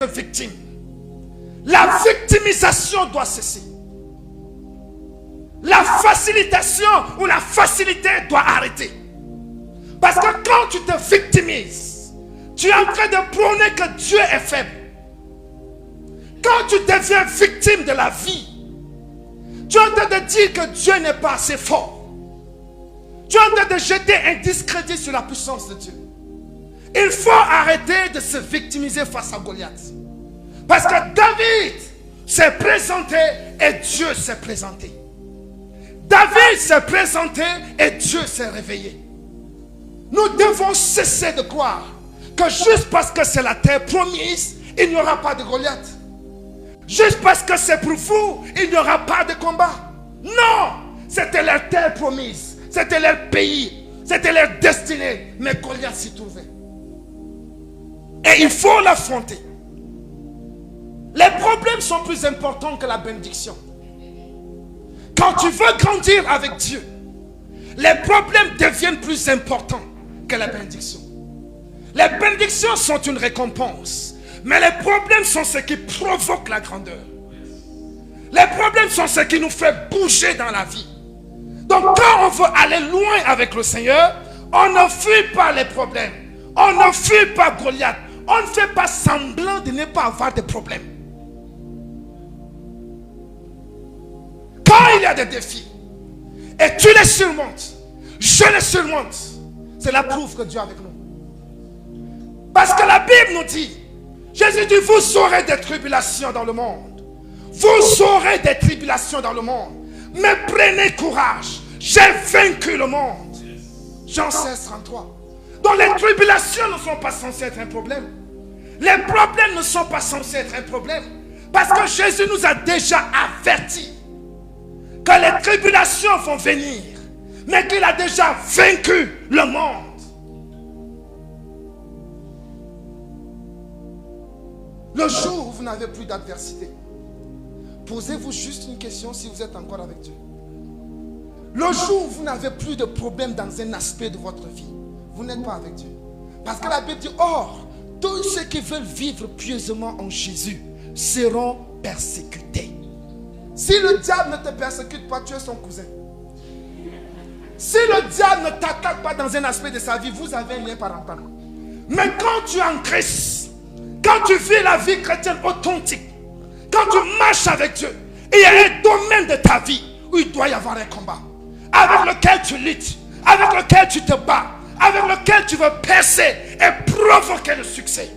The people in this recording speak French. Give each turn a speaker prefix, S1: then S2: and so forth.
S1: victime. La victimisation doit cesser. La facilitation ou la facilité doit arrêter. Parce que quand tu te victimises, tu es en train de prôner que Dieu est faible. Quand tu deviens victime de la vie, tu es en train de dire que Dieu n'est pas assez fort. Tu es en train de jeter un discrédit sur la puissance de Dieu. Il faut arrêter de se victimiser face à Goliath. Parce que David s'est présenté et Dieu s'est présenté. David s'est présenté et Dieu s'est réveillé. Nous devons cesser de croire que juste parce que c'est la terre promise, il n'y aura pas de Goliath. Juste parce que c'est pour vous, il n'y aura pas de combat. Non, c'était leur terre promise, c'était leur pays, c'était leur destinée. Mais Goliath s'y trouvait. Et il faut l'affronter. Les problèmes sont plus importants que la bénédiction. Quand tu veux grandir avec Dieu, les problèmes deviennent plus importants que la bénédiction. Les bénédictions sont une récompense, mais les problèmes sont ce qui provoque la grandeur. Les problèmes sont ce qui nous fait bouger dans la vie. Donc quand on veut aller loin avec le Seigneur, on ne fuit pas les problèmes. On ne fuit pas Goliath. On ne fait pas semblant de ne pas avoir de problèmes. Quand il y a des défis et tu les surmontes, je les surmonte, c'est la preuve que Dieu est avec nous. Parce que la Bible nous dit, Jésus dit, vous aurez des tribulations dans le monde. Vous aurez des tribulations dans le monde. Mais prenez courage, j'ai vaincu le monde. Jean 16, 33. Donc les tribulations ne sont pas censées être un problème. Les problèmes ne sont pas censés être un problème. Parce que Jésus nous a déjà avertis que les tribulations vont venir, mais qu'il a déjà vaincu le monde. Le jour où vous n'avez plus d'adversité, posez-vous juste une question si vous êtes encore avec Dieu. Le jour où vous n'avez plus de problème dans un aspect de votre vie, vous n'êtes pas avec Dieu. Parce que la Bible dit, or, tous ceux qui veulent vivre pieusement en Jésus seront persécutés. Si le diable ne te persécute pas, tu es son cousin. Si le diable ne t'attaque pas dans un aspect de sa vie, vous avez un lien parental. Mais quand tu es en Christ, quand tu vis la vie chrétienne authentique, quand tu marches avec Dieu, il y a un domaine de ta vie où il doit y avoir un combat, avec lequel tu luttes, avec lequel tu te bats, avec lequel tu veux percer et provoquer le succès.